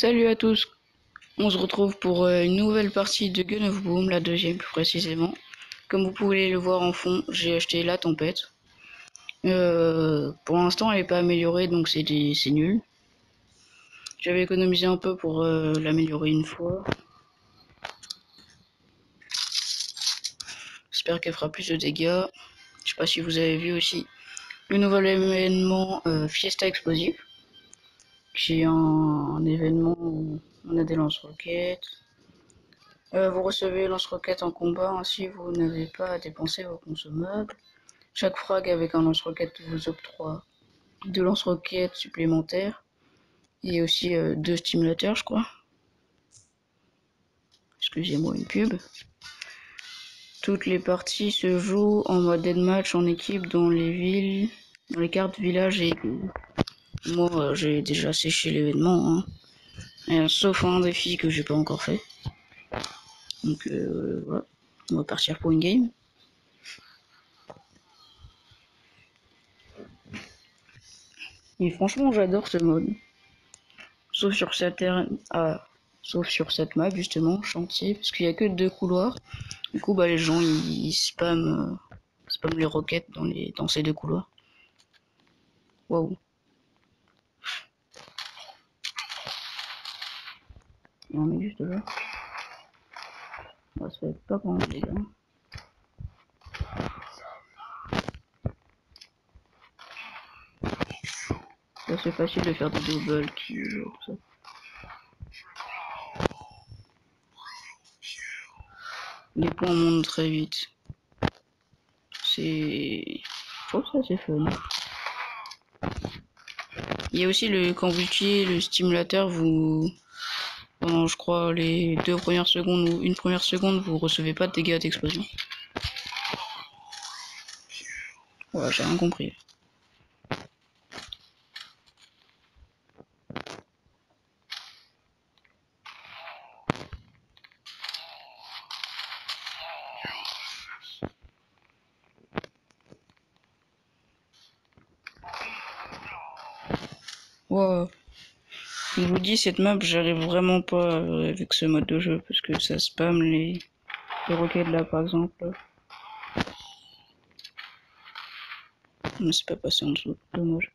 Salut à tous, on se retrouve pour une nouvelle partie de Gun of Boom, la deuxième plus précisément. Comme vous pouvez le voir en fond, j'ai acheté la tempête. Pour l'instant elle n'est pas améliorée donc c'est nul. J'avais économisé un peu pour l'améliorer une fois. J'espère qu'elle fera plus de dégâts. Je sais pas si vous avez vu aussi le nouvel événement Fiesta Explosive, qui est un événement où on a des lance-roquettes. Vous recevez lance-roquettes en combat, ainsi vous n'avez pas à dépenser vos consommables. Chaque frag avec un lance-roquette vous octroie 2 lance-roquettes supplémentaires et aussi 2 stimulateurs, je crois. Excusez-moi, une pub. Toutes les parties se jouent en mode deathmatch en équipe dans les cartes villages et moi j'ai déjà séché l'événement, hein. Sauf un défi que j'ai pas encore fait. Donc voilà, on va partir pour une game. Et franchement j'adore ce mode. Sauf sur sauf sur cette map justement, chantier, parce qu'il y a que 2 couloirs. Du coup les gens ils spamment les roquettes dans ces 2 couloirs. Waouh. Et on est juste là. Ça fait pas grand dégâts. C'est assez facile de faire des double kills, ça. Les points montent très vite. Je trouve ça c'est fun. Il y a aussi quand vous utilisez le stimulateur, pendant je crois les 2 premières secondes ou une première seconde, vous recevez pas de dégâts d'explosion. Ouais, j'ai rien compris. Wow. Je vous dis, cette map, j'arrive vraiment pas avec ce mode de jeu parce que ça spam les roquettes là par exemple. Mais c'est pas passé en dessous, dommage.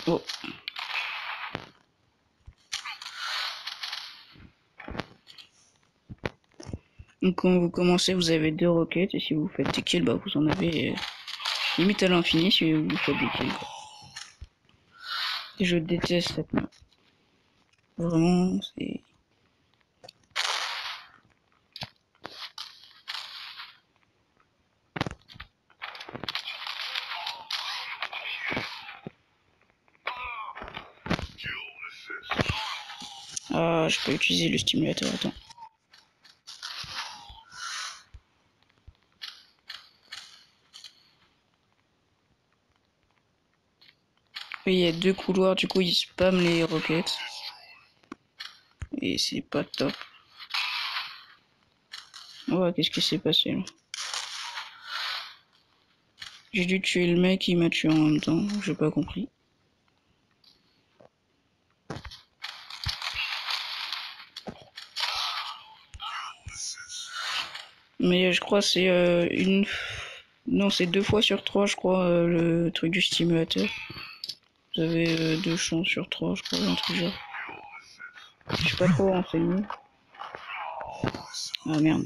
Oh. Donc quand vous commencez, vous avez 2 roquettes et si vous faites des kills, vous en avez limite à l'infini si vous faites des kills. Et je déteste cette map. Vraiment, c'est... Ah, je peux utiliser le stimulateur, attends. Oui, il y a 2 couloirs, du coup ils spamment les roquettes. Et c'est pas top. Ouais, qu'est-ce qui s'est passé là? J'ai dû tuer le mec, il m'a tué en même temps, j'ai pas compris. Mais je crois c'est Non, c'est 2 fois sur 3, je crois, le truc du stimulateur. Vous avez 2 chances sur 3, je crois, un truc genre. Je suis pas trop renseigné. Ah merde.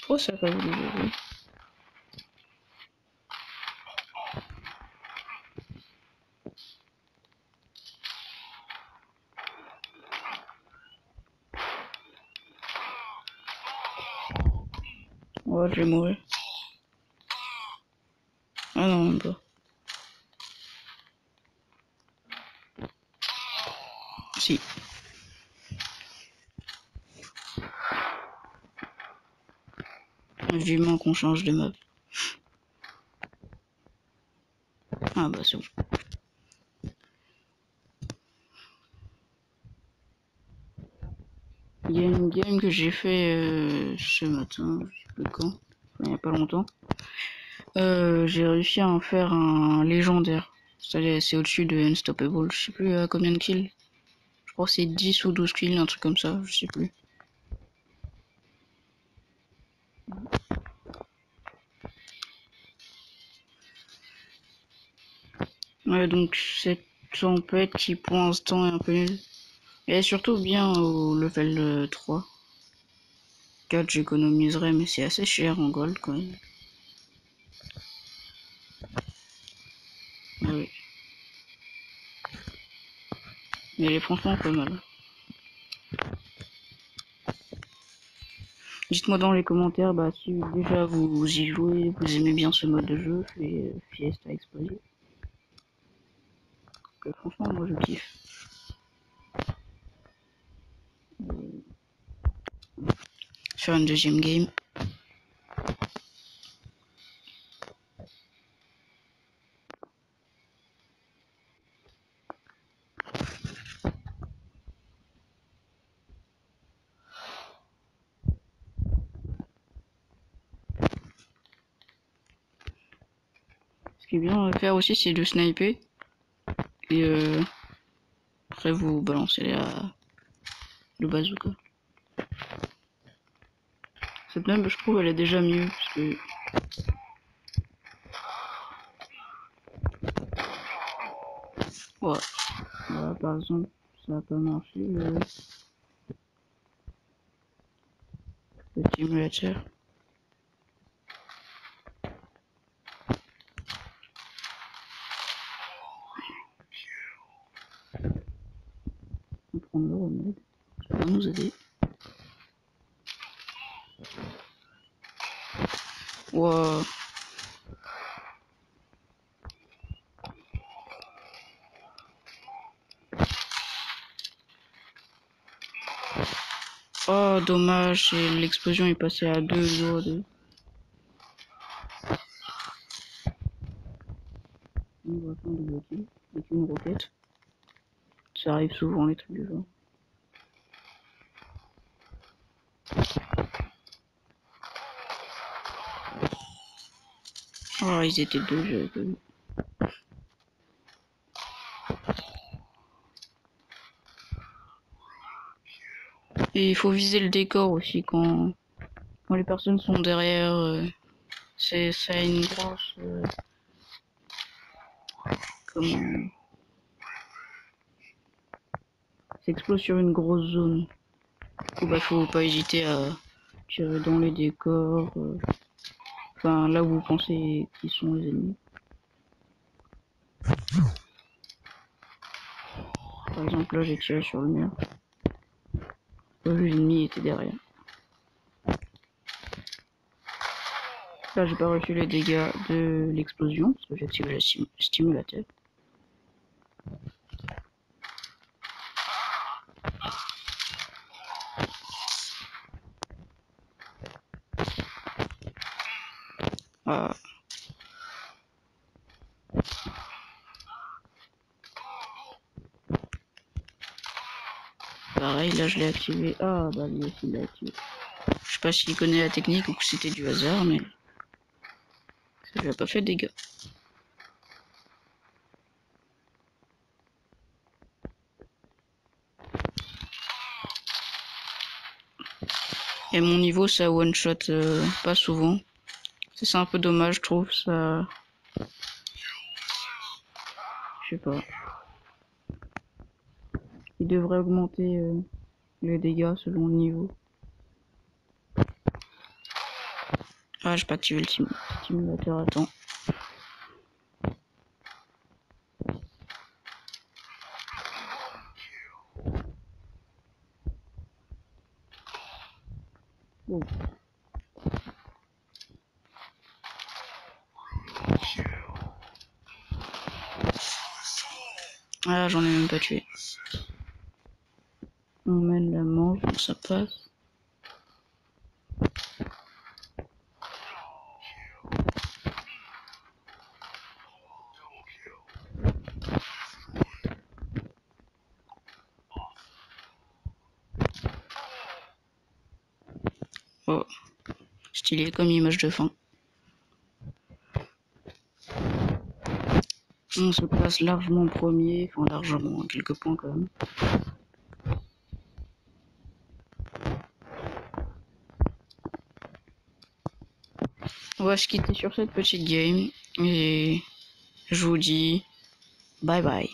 Oh, ça va vous désolé. Oh, je vais mourir. Ah non, même pas. Si. Vivement qu'on change de map. Ah bah c'est bon. Il y a une game que j'ai fait ce matin. plus quand, enfin, il n'y a pas longtemps. J'ai réussi à en faire un légendaire. C'est au-dessus de Unstoppable, je sais plus à combien de kills. Je crois que c'est 10 ou 12 kills, un truc comme ça, je sais plus. Ouais, donc cette tempête qui pour l'instant est un peu nulle. Elle est surtout bien au level 3. 4 j'économiserai, mais c'est assez cher en gold quand même. Ouais. Mais elle est franchement pas mal. Dites-moi dans les commentaires si déjà vous y jouez, vous aimez bien ce mode de jeu, Fiesta Explosive. Franchement, moi je kiffe. Faire une deuxième game. Ce qui est bien à faire aussi, c'est de sniper. Et après, vous balancez le bazooka. Cette map, je trouve, elle est déjà mieux. Parce que... Voilà, par exemple, ça n'a pas marché. Le simulateur. On va prendre le remède. Ça va nous aider. Wow. Oh, dommage, l'explosion est passée à 2 On va prendre des outils, avec une roquette. Ça arrive souvent, les trucs du genre. Oh, ils étaient deux, j'avais pas vu. Et il faut viser le décor aussi quand les personnes sont derrière. Ça a une grosse. Comment. Ça explose sur une grosse zone. Du coup, faut pas hésiter à tirer dans les décors. Enfin, là où vous pensez qu'ils sont les ennemis. Par exemple, là j'ai tiré sur le mur. L'ennemi était derrière. Là, j'ai pas reçu les dégâts de l'explosion parce que j'ai activé le stimulateur. Ah. Pareil, là je l'ai activé. Ah, bah lui aussi il l'a activé. Je sais pas s'il connaît la technique ou que c'était du hasard, mais ça lui a pas fait de dégâts. Et mon niveau, ça one shot pas souvent. C'est un peu dommage, je trouve. Ça. Je sais pas. Il devrait augmenter les dégâts selon le niveau. Ah, j'ai pas activé le stimulateur à temps. Bon. Ah, j'en ai même pas tué. On mène la manche, donc ça passe. Oh. stylé comme image de fin. On se place largement premier, enfin largement, à quelques points quand même. On va se quitter sur cette petite game et je vous dis bye bye.